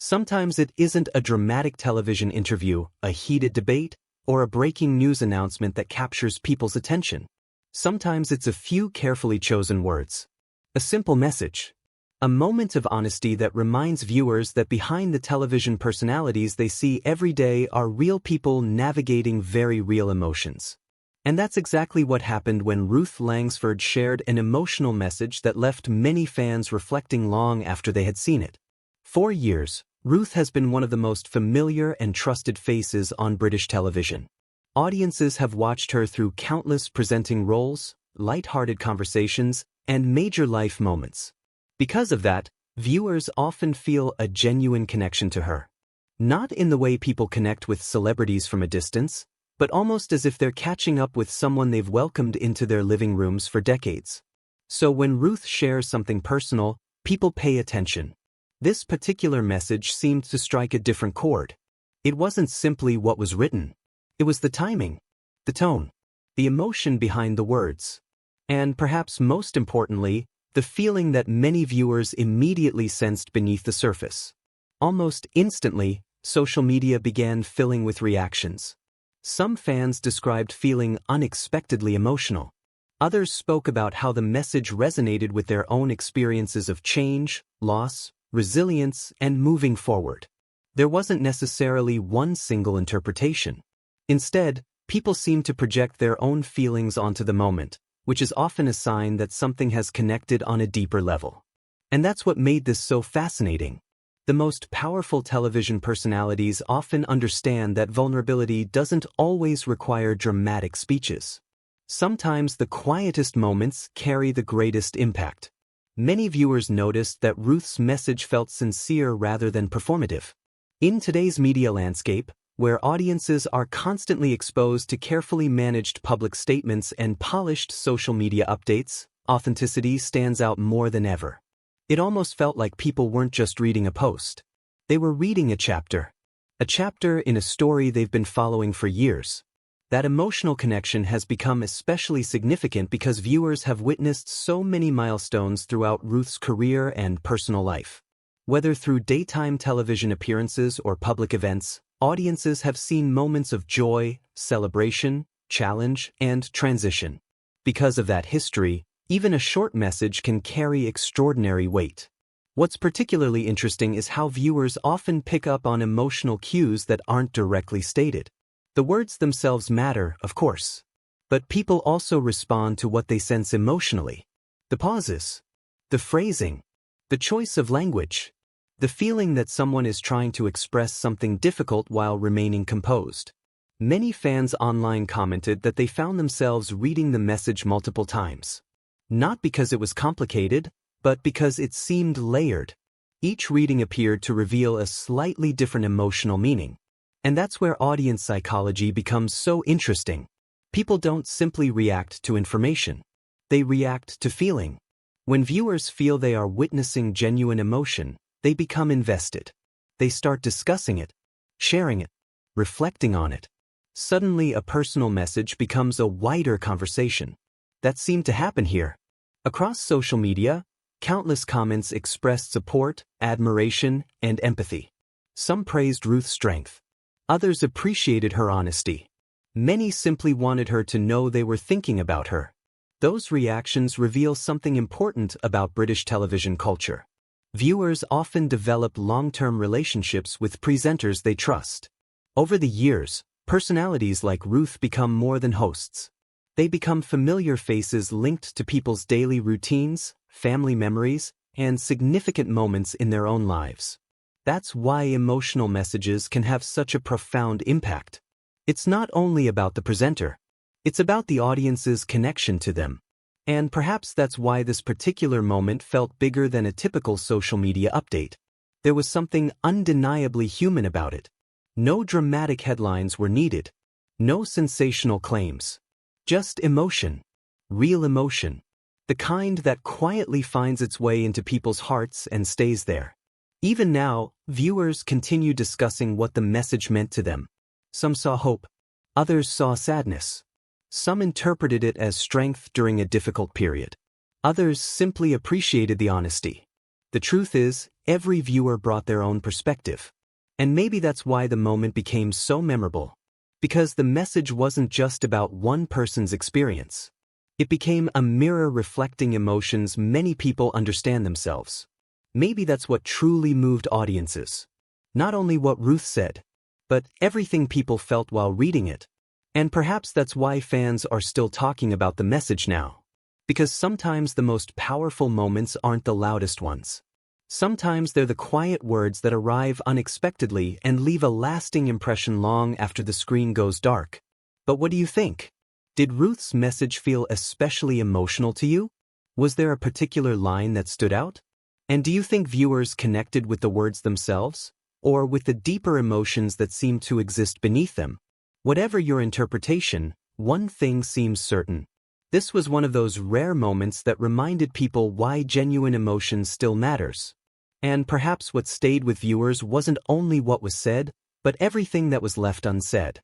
Sometimes it isn't a dramatic television interview, a heated debate, or a breaking news announcement that captures people's attention. Sometimes it's a few carefully chosen words. A simple message. A moment of honesty that reminds viewers that behind the television personalities they see every day are real people navigating very real emotions. And that's exactly what happened when Ruth Langsford shared an emotional message that left many fans reflecting long after they had seen it. For years, Ruth has been one of the most familiar and trusted faces on British television. Audiences have watched her through countless presenting roles, light-hearted conversations, and major life moments. Because of that, viewers often feel a genuine connection to her. Not in the way people connect with celebrities from a distance, but almost as if they're catching up with someone they've welcomed into their living rooms for decades. So when Ruth shares something personal, people pay attention. This particular message seemed to strike a different chord. It wasn't simply what was written. It was the timing, the tone, the emotion behind the words. And perhaps most importantly, the feeling that many viewers immediately sensed beneath the surface. Almost instantly, social media began filling with reactions. Some fans described feeling unexpectedly emotional. Others spoke about how the message resonated with their own experiences of change, loss, resilience, and moving forward. There wasn't necessarily one single interpretation. Instead, people seemed to project their own feelings onto the moment, which is often a sign that something has connected on a deeper level. And that's what made this so fascinating. The most powerful television personalities often understand that vulnerability doesn't always require dramatic speeches. Sometimes the quietest moments carry the greatest impact. Many viewers noticed that Ruth's message felt sincere rather than performative. In today's media landscape, where audiences are constantly exposed to carefully managed public statements and polished social media updates, authenticity stands out more than ever. It almost felt like people weren't just reading a post. They were reading a chapter in a story they've been following for years. That emotional connection has become especially significant because viewers have witnessed so many milestones throughout Ruth's career and personal life. Whether through daytime television appearances or public events, audiences have seen moments of joy, celebration, challenge, and transition. Because of that history, even a short message can carry extraordinary weight. What's particularly interesting is how viewers often pick up on emotional cues that aren't directly stated. The words themselves matter, of course, but people also respond to what they sense emotionally. The pauses, the phrasing, the choice of language, the feeling that someone is trying to express something difficult while remaining composed. Many fans online commented that they found themselves reading the message multiple times. Not because it was complicated, but because it seemed layered. Each reading appeared to reveal a slightly different emotional meaning. And that's where audience psychology becomes so interesting. People don't simply react to information. They react to feeling. When viewers feel they are witnessing genuine emotion, they become invested. They start discussing it, sharing it, reflecting on it. Suddenly a personal message becomes a wider conversation. That seemed to happen here. Across social media, countless comments expressed support, admiration, and empathy. Some praised Ruth's strength. Others appreciated her honesty. Many simply wanted her to know they were thinking about her. Those reactions reveal something important about British television culture. Viewers often develop long-term relationships with presenters they trust. Over the years, personalities like Ruth become more than hosts. They become familiar faces linked to people's daily routines, family memories, and significant moments in their own lives. That's why emotional messages can have such a profound impact. It's not only about the presenter. It's about the audience's connection to them. And perhaps that's why this particular moment felt bigger than a typical social media update. There was something undeniably human about it. No dramatic headlines were needed. No sensational claims. Just emotion. Real emotion. The kind that quietly finds its way into people's hearts and stays there. Even now, viewers continue discussing what the message meant to them. Some saw hope. Others saw sadness. Some interpreted it as strength during a difficult period. Others simply appreciated the honesty. The truth is, every viewer brought their own perspective. And maybe that's why the moment became so memorable. Because the message wasn't just about one person's experience. It became a mirror reflecting emotions many people understand themselves. Maybe that's what truly moved audiences. Not only what Ruth said, but everything people felt while reading it. And perhaps that's why fans are still talking about the message now. Because sometimes the most powerful moments aren't the loudest ones. Sometimes they're the quiet words that arrive unexpectedly and leave a lasting impression long after the screen goes dark. But what do you think? Did Ruth's message feel especially emotional to you? Was there a particular line that stood out? And do you think viewers connected with the words themselves, or with the deeper emotions that seem to exist beneath them? Whatever your interpretation, one thing seems certain. This was one of those rare moments that reminded people why genuine emotion still matters. And perhaps what stayed with viewers wasn't only what was said, but everything that was left unsaid.